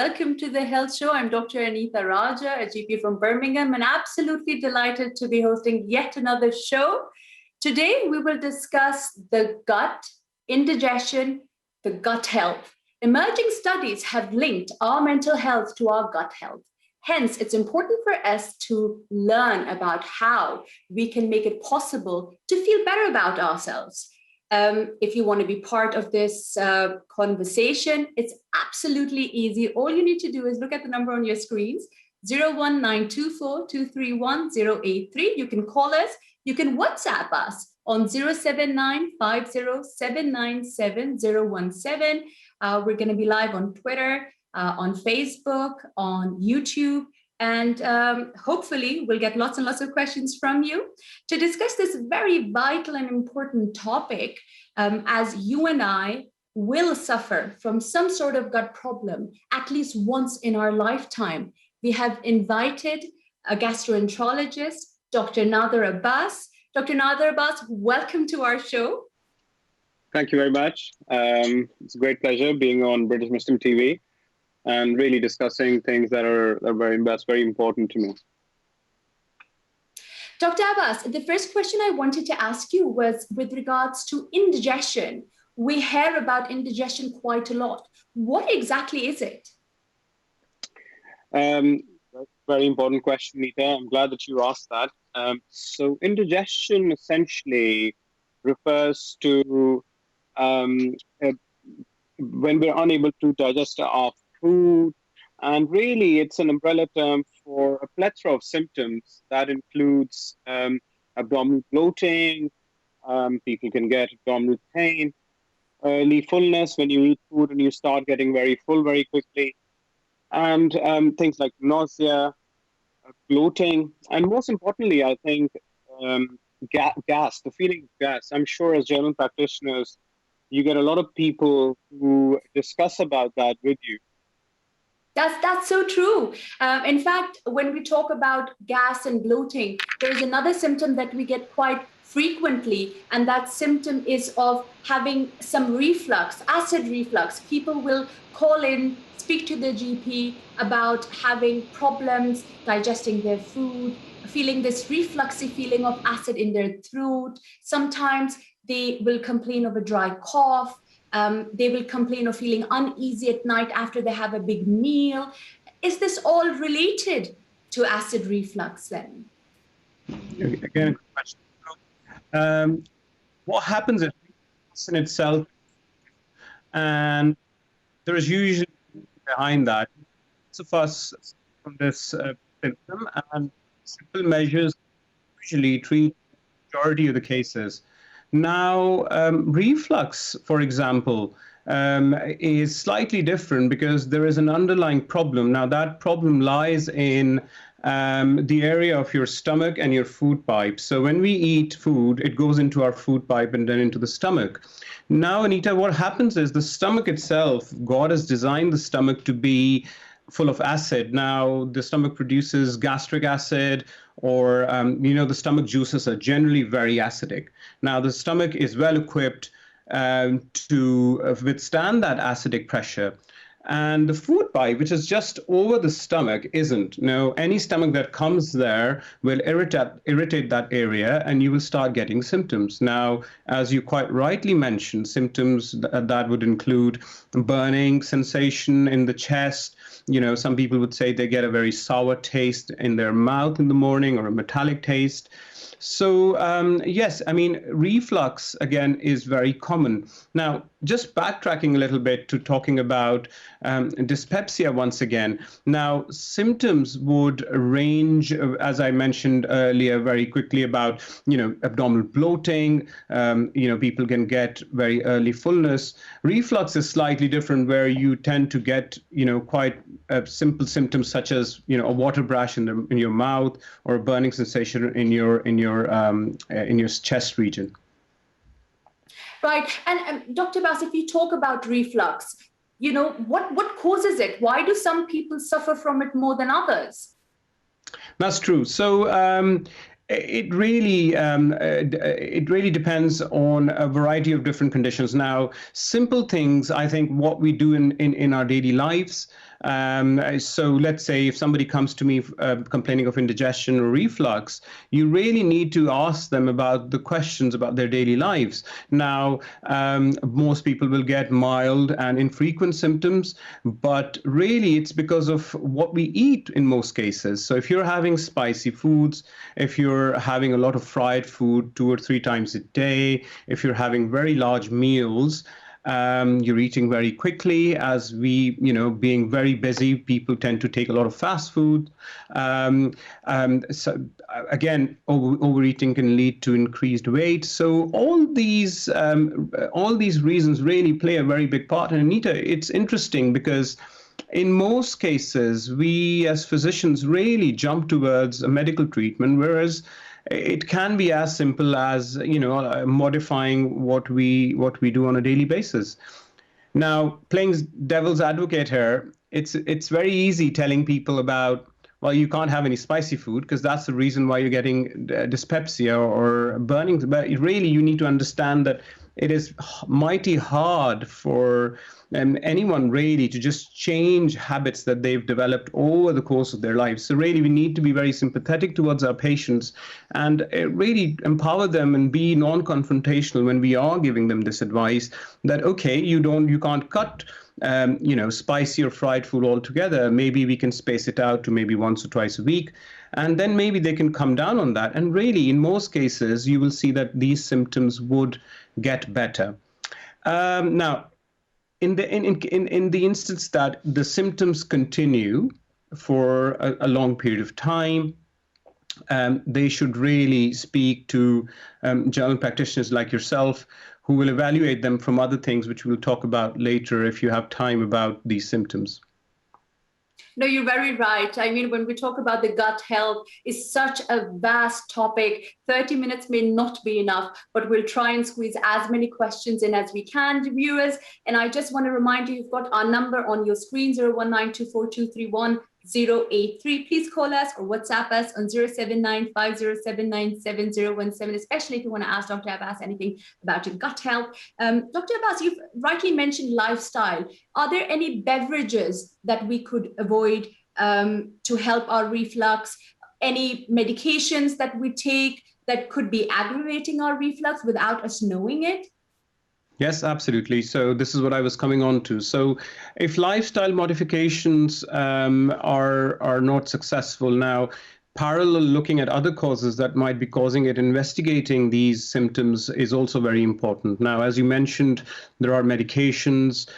welcome to the Health Show. I'm Dr. Anita Raja, a GP from Birmingham, and absolutely delighted to be hosting yet another show. Today, we will discuss the gut, indigestion, the gut health. Emerging studies have linked our mental health to our gut health. Hence, it's important for us to learn about how we can make it possible to feel better about ourselves. If you want to be part of this conversation, it's absolutely easy. All you need to do is look at the number on your screens, 01924231083. You can call us. You can WhatsApp us on 07950797017. We're going to be live on Twitter, on Facebook, on YouTube. And hopefully we'll get lots and lots of questions from you to discuss this very vital and important topic, as you and I will suffer from some sort of gut problem at least once in our lifetime. We have invited a gastroenterologist, Dr. Nadir Abbas. Dr. Nadir Abbas, welcome to our show. Thank you very much. It's a great pleasure being on British Muslim TV and really discussing things that are very important to me. Dr. Abbas, the first question I wanted to ask you was with regards to indigestion. We hear about indigestion quite a lot. What exactly is it? That's a very important question, Nita. I'm glad that you asked that. So indigestion essentially refers to when we're unable to digest our food, and really it's an umbrella term for a plethora of symptoms that includes abdominal bloating. People can get abdominal pain, early fullness when you eat food and you start getting very full very quickly, and things like nausea, bloating, and most importantly, I think gas, the feeling of gas. I'm sure as general practitioners, you get a lot of people who discuss about that with you. That's so true. In fact, when we talk about gas and bloating, there's another symptom that we get quite frequently, and that symptom is of having some reflux, acid reflux. People will call in, speak to their GP about having problems digesting their food, feeling this refluxy feeling of acid in their throat. Sometimes they will complain of a dry cough. They will complain of feeling uneasy at night after they have a big meal. Is this all related to acid reflux then? Again, good question. What happens is in itself, and there is usually behind that, lots of us from this symptom, and simple measures usually treat the majority of the cases. Now, reflux, for example, is slightly different because there is an underlying problem. Now, that problem lies in the area of your stomach and your food pipe. So when we eat food, it goes into our food pipe and then into the stomach. Now, Anita, what happens is the stomach itself, God has designed the stomach to be full of acid. Now, the stomach produces gastric acid, or, the stomach juices are generally very acidic. Now, the stomach is well equipped to withstand that acidic pressure. And the food pipe, which is just over the stomach, isn't. No, any stomach that comes there will irritate that area, and you will start getting symptoms. Now, as you quite rightly mentioned, symptoms that would include burning sensation in the chest. Some people would say they get a very sour taste in their mouth in the morning, or a metallic taste. So, yes, reflux, again, is very common. Now, just backtracking a little bit to talking about dyspepsia once again. Now, symptoms would range, as I mentioned earlier, very quickly about, abdominal bloating. People can get very early fullness. Reflux is slightly different, where you tend to get, quite simple symptoms such as, a water brush in your mouth, or a burning sensation in your chest region. Right. And Dr. Abbas, if you talk about reflux, what causes it? Why do some people suffer from it more than others? That's true. So it really depends on a variety of different conditions. Now, simple things, I think what we do in our daily lives, So let's say if somebody comes to me complaining of indigestion or reflux, you really need to ask them about the questions about their daily lives. Now, most people will get mild and infrequent symptoms, but really it's because of what we eat in most cases. So if you're having spicy foods, if you're having a lot of fried food 2 or 3 times a day, if you're having very large meals, you're eating very quickly. As we, being very busy, people tend to take a lot of fast food. So again, overeating can lead to increased weight. So all these reasons really play a very big part. And Anita, it's interesting because in most cases, we as physicians really jump towards a medical treatment, whereas it can be as simple as modifying what we do on a daily basis. Now, playing devil's advocate here, it's very easy telling people about, well, you can't have any spicy food because that's the reason why you're getting dyspepsia or burning. But really, you need to understand that it is mighty hard for anyone really to just change habits that they've developed over the course of their lives. So really, we need to be very sympathetic towards our patients and really empower them and be non-confrontational when we are giving them this advice that, okay, you can't cut spicy or fried food altogether. Maybe we can space it out to maybe once or twice a week. And then maybe they can come down on that. And really, in most cases, you will see that these symptoms would get better. Now, in the instance that the symptoms continue for a long period of time, they should really speak to general practitioners like yourself, who will evaluate them from other things, which we'll talk about later if you have time, about these symptoms. No, you're very right. I mean, when we talk about the gut health, it's such a vast topic. 30 minutes may not be enough, but we'll try and squeeze as many questions in as we can to viewers. And I just want to remind you, you've got our number on your screen, 01924231083. Please call us or WhatsApp us on 07950797017, especially if you want to ask Dr. Abbas anything about your gut health. Dr. Abbas, you've rightly mentioned lifestyle. Are there any beverages that we could avoid to help our reflux? Any medications that we take that could be aggravating our reflux without us knowing it? Yes, absolutely. So this is what I was coming on to. So if lifestyle modifications are not successful now, parallel looking at other causes that might be causing it, investigating these symptoms is also very important. Now, as you mentioned, there are medications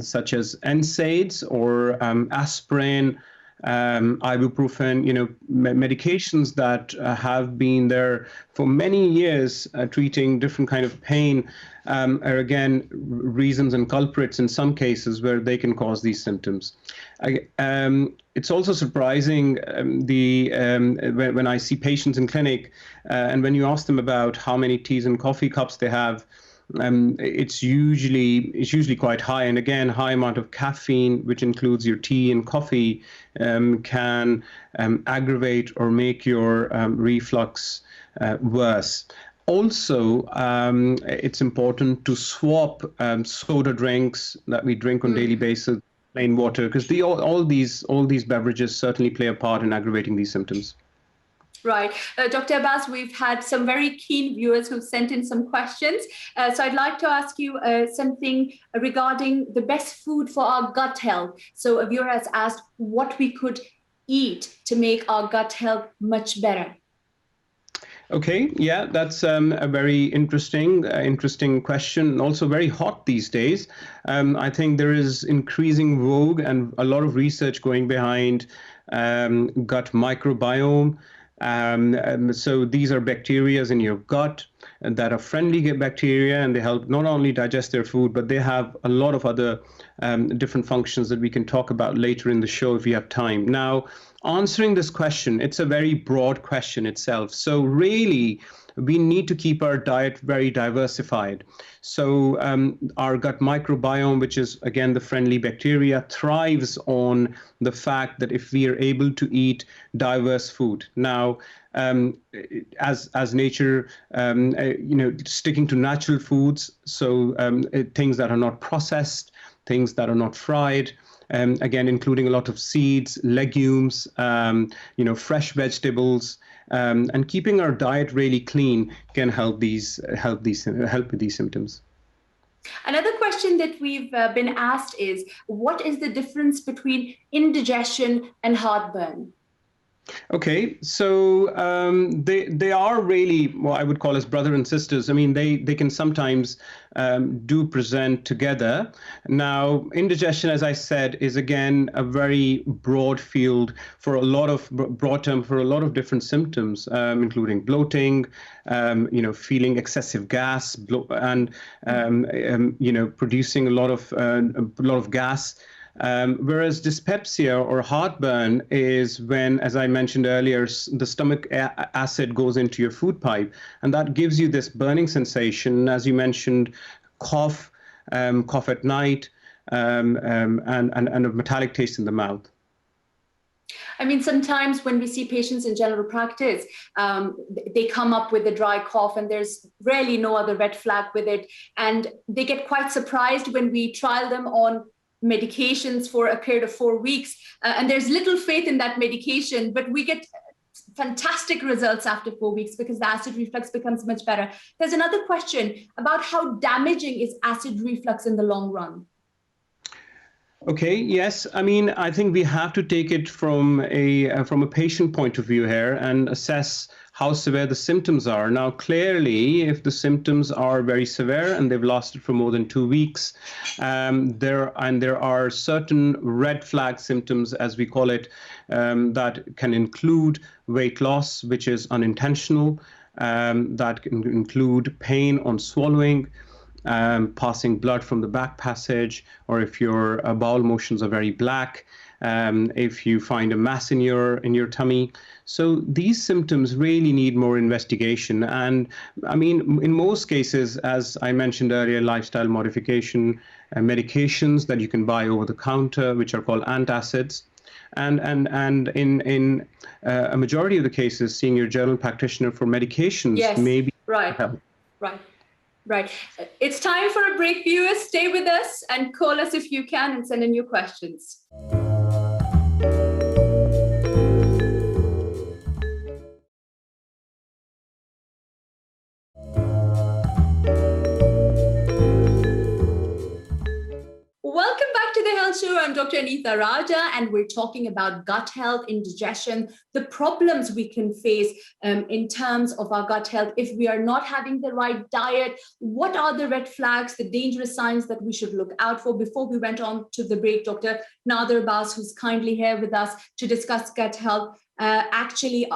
such as NSAIDs or aspirin, ibuprofen, medications that have been there for many years treating different kind of pain are again reasons and culprits in some cases where they can cause these symptoms. It's also surprising when I see patients in clinic and when you ask them about how many teas and coffee cups they have, it's usually quite high. And again, high amount of caffeine, which includes your tea and coffee, can aggravate or make your reflux worse. Also, it's important to swap soda drinks that we drink on daily basis, plain water, because all these beverages certainly play a part in aggravating these symptoms. Right. Dr. Abbas, we've had some very keen viewers who've sent in some questions. So I'd like to ask you something regarding the best food for our gut health. So a viewer has asked what we could eat to make our gut health much better. Okay, yeah, that's a very interesting question, and also very hot these days. I think there is increasing vogue and a lot of research going behind gut microbiome. So these are bacteria in your gut that are friendly bacteria, and they help not only digest their food, but they have a lot of other different functions that we can talk about later in the show if we have time. Now, answering this question, it's a very broad question itself. So really, we need to keep our diet very diversified. So our gut microbiome, which is, again, the friendly bacteria, thrives on the fact that if we are able to eat diverse food. Now, as nature, sticking to natural foods, so things that are not processed, things that are not fried, again, including a lot of seeds, legumes, fresh vegetables, and keeping our diet really clean can help with these symptoms. Another question that we've been asked is, what is the difference between indigestion and heartburn? Okay, so they are really what I would call as brother and sisters. I mean, they can sometimes do present together. Now, indigestion, as I said, is again a very broad field for a lot of broad term for a lot of different symptoms, including bloating, feeling excessive gas, and producing a lot of gas. Whereas dyspepsia or heartburn is when, as I mentioned earlier, the stomach acid goes into your food pipe, and that gives you this burning sensation. As you mentioned, cough at night, and a metallic taste in the mouth. I mean, sometimes when we see patients in general practice, they come up with a dry cough and there's really no other red flag with it. And they get quite surprised when we trial them on medications for a period of 4 weeks. And there's little faith in that medication, but we get fantastic results after 4 weeks because the acid reflux becomes much better. There's another question about how damaging is acid reflux in the long run? Okay, yes. I mean, I think we have to take it from a patient point of view here and assess how severe the symptoms are. Now, clearly, if the symptoms are very severe and they've lasted for more than 2 weeks, there are certain red flag symptoms, as we call it, that can include weight loss, which is unintentional, that can include pain on swallowing, passing blood from the back passage, or if your bowel motions are very black, if you find a mass in your tummy. So these symptoms really need more investigation. And I mean, in most cases, as I mentioned earlier, lifestyle modification, medications that you can buy over the counter, which are called antacids. And in a majority of the cases, seeing your general practitioner for medications may be help. Right. It's time for a break, viewers. Stay with us and call us if you can and send in your questions. Welcome back to the Health Show. I'm Dr. Anita Raja, and we're talking about gut health, indigestion, the problems we can face in terms of our gut health if we are not having the right diet. What are the red flags, the dangerous signs that we should look out for? Before we went on to the break, Dr. Nadir Abbas, who's kindly here with us to discuss gut health, actually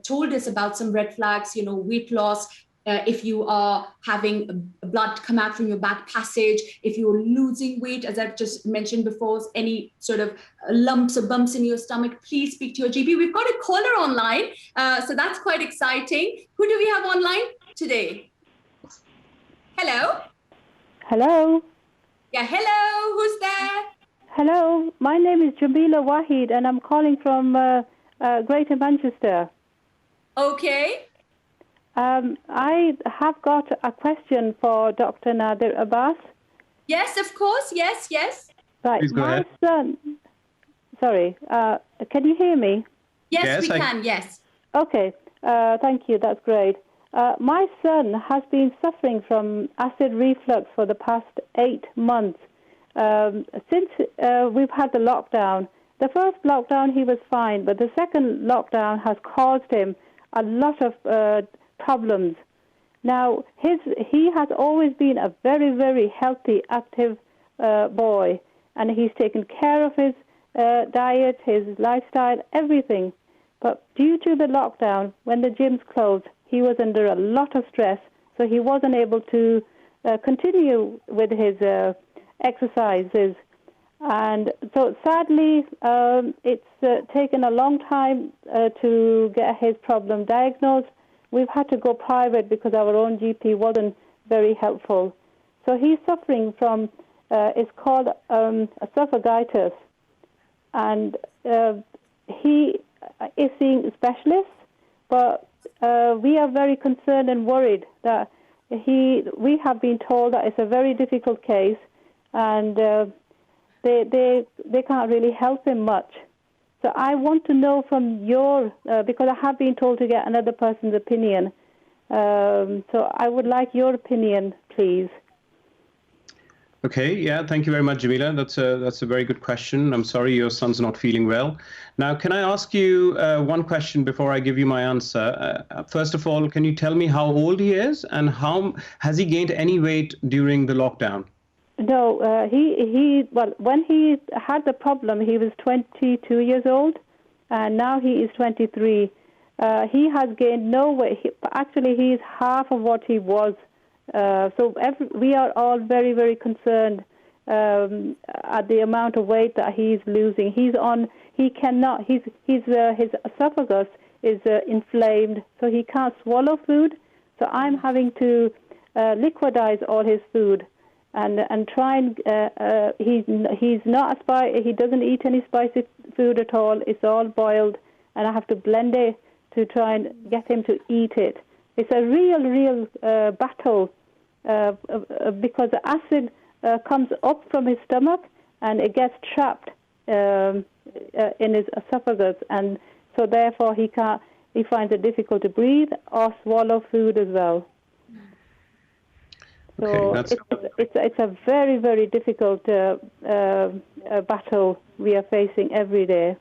told us about some red flags, weight loss, if you are having blood come out from your back passage, if you're losing weight, as I've just mentioned before, any sort of lumps or bumps in your stomach, please speak to your GP. We've got a caller online, so that's quite exciting. Who do we have online today? Hello? Hello? Yeah, hello, who's there? Hello, my name is Jamila Wahid and I'm calling from Greater Manchester. Okay. I have got a question for Dr. Nadir Abbas. Yes, of course. Yes. Right. Please go ahead. Son, sorry, can you hear me? Yes, we can, yes. Okay, thank you, that's great. My son has been suffering from acid reflux for the past 8 months. Since we've had the lockdown, the first lockdown he was fine, but the second lockdown has caused him a lot of problems. Now, he has always been a very, very healthy, active boy, and he's taken care of his diet, his lifestyle, everything. But due to the lockdown, when the gyms closed, he was under a lot of stress, so he wasn't able to continue with his exercises. And so sadly, it's taken a long time to get his problem diagnosed. We've had to go private because our own GP wasn't very helpful. So he's suffering from, it's called esophagitis. And he is seeing specialists, but we are very concerned and worried that we have been told that it's a very difficult case, and they can't really help him much. So I want to know from your, because I have been told to get another person's opinion. So I would like your opinion, please. Okay, yeah, thank you very much, Jamila. That's a very good question. I'm sorry your son's not feeling well. Now, can I ask you one question before I give you my answer? First of all, can you tell me how old he is and how has he gained any weight during the lockdown? No, well, when he had the problem, he was 22 years old, and now he is 23. He has gained no weight. Actually, he is half of what he was. So we are all very, very concerned at the amount of weight that he's losing. His esophagus is inflamed, so he can't swallow food. So I'm having to liquidize all his food. And try and he doesn't eat any spicy food at all. It's all boiled, and I have to blend it to try and get him to eat it. It's a real battle because the acid comes up from his stomach and it gets trapped in his esophagus, and so therefore he finds it difficult to breathe or swallow food as well. So okay, it's a very, very difficult battle we are facing every day.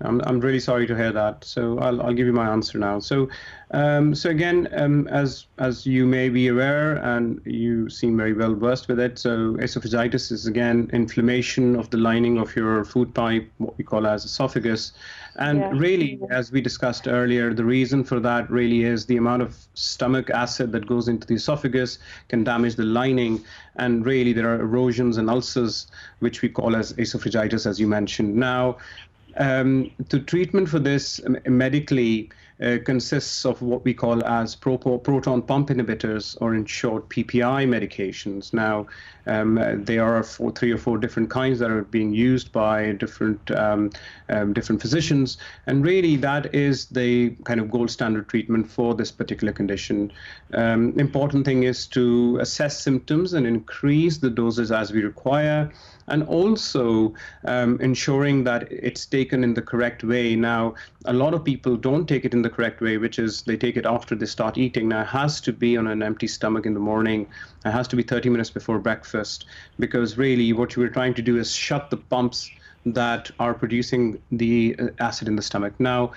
I'm really sorry to hear that. So I'll give you my answer now. So again, as you may be aware, and you seem very well versed with it. So esophagitis is again inflammation of the lining of your food pipe, what we call as esophagus. And really, as we discussed earlier, the reason for that really is the amount of stomach acid that goes into the esophagus can damage the lining. And really, there are erosions and ulcers, which we call as esophagitis, as you mentioned. Now, the treatment for this medically consists of what we call as proton pump inhibitors, or in short PPI medications. Now, there are 3 or 4 different kinds that are being used by different physicians, and really that is the kind of gold standard treatment for this particular condition. Important thing is to assess symptoms and increase the doses as we require, and also ensuring that it's taken in the correct way. Now, a lot of people don't take it in the correct way, which is they take it after they start eating. Now, it has to be on an empty stomach in the morning. It has to be 30 minutes before breakfast, because really what you are trying to do is shut the pumps that are producing the acid in the stomach. Now,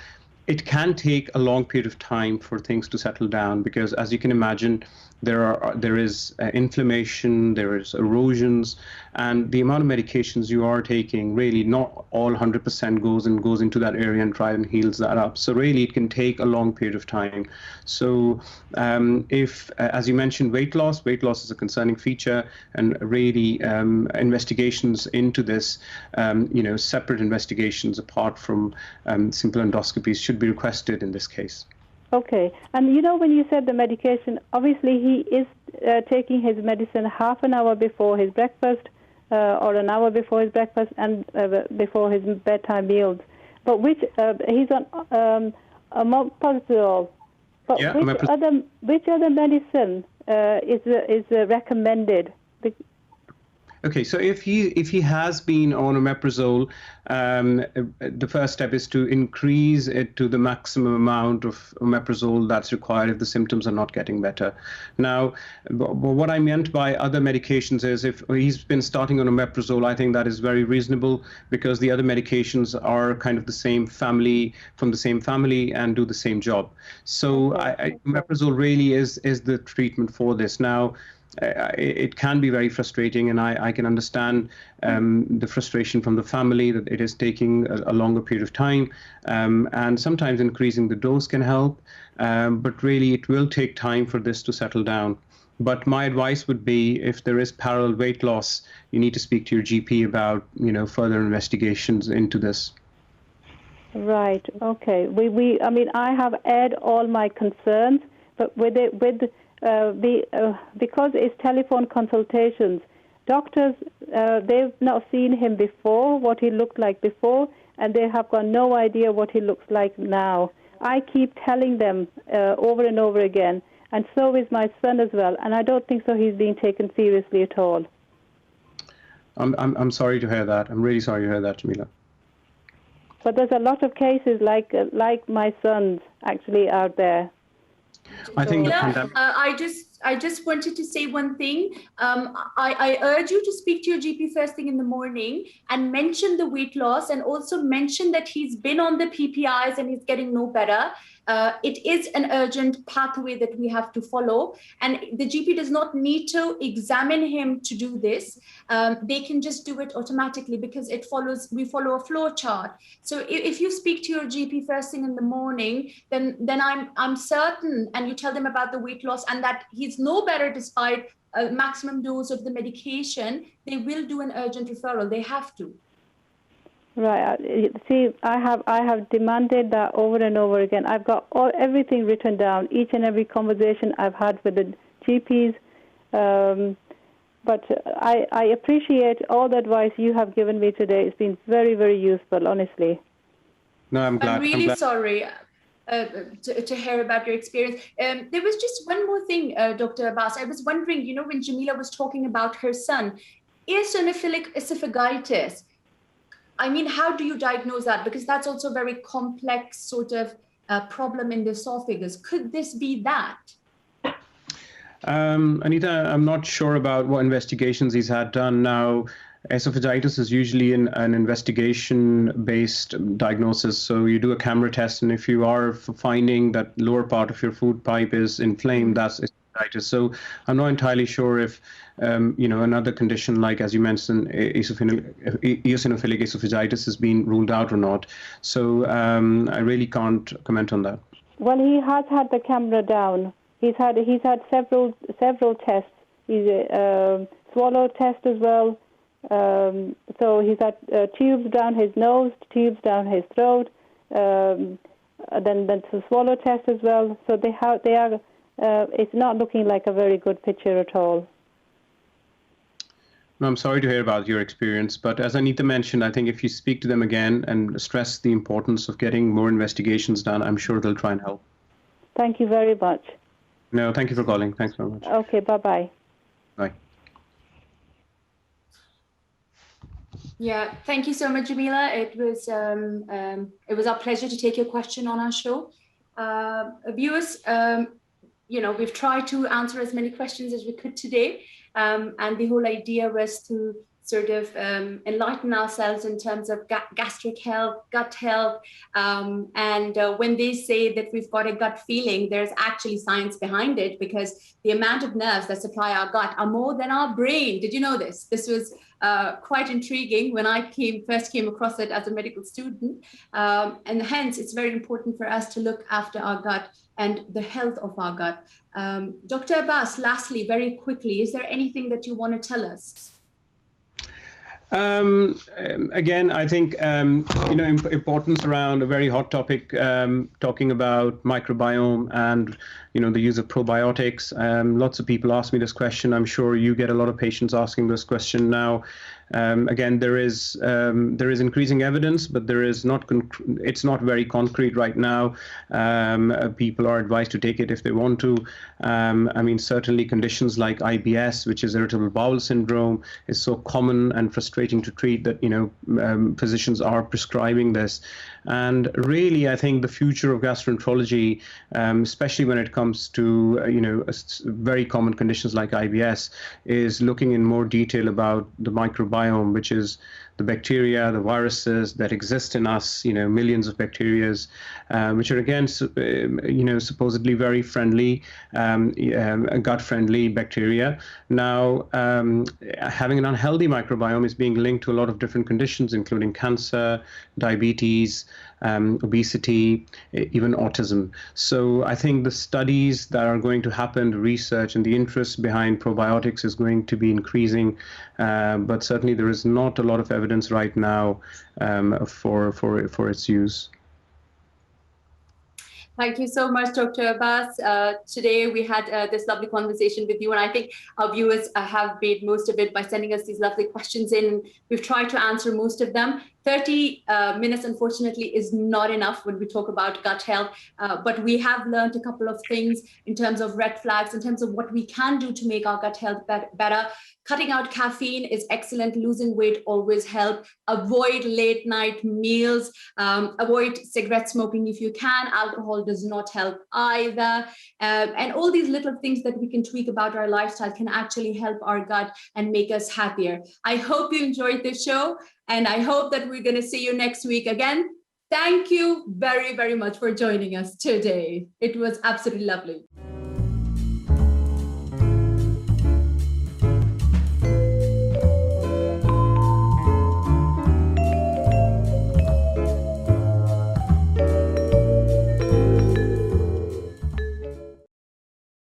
it can take a long period of time for things to settle down, because as you can imagine, there is inflammation, there is erosions, and the amount of medications you are taking, really not all 100% goes into that area and try and heals that up. So really it can take a long period of time. So if, as you mentioned, weight loss is a concerning feature, and really investigations into this, separate investigations apart from simple endoscopies should be requested in this case. Okay. And when you said the medication, obviously he is taking his medicine half an hour before his breakfast or an hour before his breakfast and before his bedtime meals. But he's on omeprazole. But yeah, which other medicine is recommended? Okay, so if he has been on omeprazole, the first step is to increase it to the maximum amount of omeprazole that's required if the symptoms are not getting better. Now, what I meant by other medications is if he's been starting on omeprazole, I think that is very reasonable, because the other medications are kind of the same family, from the same family, and do the same job. So omeprazole really is the treatment for this. Now, it can be very frustrating, and I can understand the frustration from the family that it is taking a longer period of time, and sometimes increasing the dose can help, but really it will take time for this to settle down. But my advice would be, if there is parallel weight loss, you need to speak to your GP about further investigations into this. Right. Okay. I have aired all my concerns, but because it's telephone consultations, doctors, they've not seen him before, what he looked like before, and they have got no idea what he looks like now. I keep telling them over and over again, and so is my son as well, and I don't think so he's being taken seriously at all. I'm sorry to hear that. I'm really sorry to hear that, Jamila. But there's a lot of cases like my son's actually out there. I think I just wanted to say one thing. I urge you to speak to your GP first thing in the morning and mention the weight loss, and also mention that he's been on the PPIs and he's getting no better. It is an urgent pathway that we have to follow, and the GP does not need to examine him to do this. They can just do it automatically because we follow a flow chart. So if you speak to your GP first thing in the morning, then I'm certain, and you tell them about the weight loss and that he's no better despite a maximum dose of the medication, they will do an urgent referral. They have to. Right. See, I have demanded that over and over again. I've got everything written down, each and every conversation I've had with the GPs. But I appreciate all the advice you have given me today. It's been very, very useful, honestly. No, I'm glad. I'm really sorry to hear about your experience. There was just one more thing, Dr. Abbas. I was wondering, when Jamila was talking about her son, eosinophilic esophagitis. I mean, how do you diagnose that? Because that's also a very complex sort of problem in the esophagus. Could this be that? Anita, I'm not sure about what investigations he's had done. Now, esophagitis is usually an investigation-based diagnosis. So you do a camera test, and if you are finding that lower part of your food pipe is inflamed, that's esophagitis. So I'm not entirely sure if another condition like, as you mentioned, eosinophilic esophagitis has been ruled out or not. So I really can't comment on that. Well, he has had the camera down. He's had several tests. He's swallow test as well. So he's had tubes down his nose, tubes down his throat, then the swallow test as well. So they are. It's not looking like a very good picture at all. No, I'm sorry to hear about your experience, but as Anita mentioned, I think if you speak to them again and stress the importance of getting more investigations done, I'm sure they'll try and help. Thank you very much. No, thank you for calling. Thanks very much. Okay, bye-bye. Bye. Yeah, thank you so much, Jamila. It was our pleasure to take your question on our show. Viewers, we've tried to answer as many questions as we could today. And the whole idea was to sort of enlighten ourselves in terms of gastric health, gut health. And when they say that we've got a gut feeling, there's actually science behind it, because the amount of nerves that supply our gut are more than our brain. Did you know this? This was quite intriguing when I first came across it as a medical student. And hence, it's very important for us to look after our gut and the health of our gut. Dr. Abbas, lastly, very quickly, is there anything that you want to tell us? Again, I think, importance around a very hot topic, talking about microbiome and, the use of probiotics. Lots of people ask me this question. I'm sure you get a lot of patients asking this question now. Again, there is increasing evidence, but it's not very concrete right now. People are advised to take it if they want to. Certainly conditions like IBS, which is irritable bowel syndrome, is so common and frustrating to treat that, physicians are prescribing this. And really, I think the future of gastroenterology, especially when it comes to, very common conditions like IBS, is looking in more detail about the microbiome, which is the bacteria, the viruses that exist in us, millions of bacteria, which are again, supposedly very friendly, gut-friendly bacteria. Now, having an unhealthy microbiome is being linked to a lot of different conditions, including cancer, diabetes, obesity, even autism. So I think the studies that are going to happen, the research and the interest behind probiotics is going to be increasing, but certainly there is not a lot of evidence right now for its use. Thank you so much, Dr. Abbas. Today we had this lovely conversation with you, and I think our viewers have made most of it by sending us these lovely questions in. We've tried to answer most of them. 30 minutes, unfortunately, is not enough when we talk about gut health, but we have learned a couple of things in terms of red flags, in terms of what we can do to make our gut health better. Cutting out caffeine is excellent. Losing weight always helps. Avoid late night meals. Avoid cigarette smoking if you can. Alcohol does not help either. And all these little things that we can tweak about our lifestyle can actually help our gut and make us happier. I hope you enjoyed this show, and I hope that we're going to see you next week again. Thank you very, very much for joining us today. It was absolutely lovely.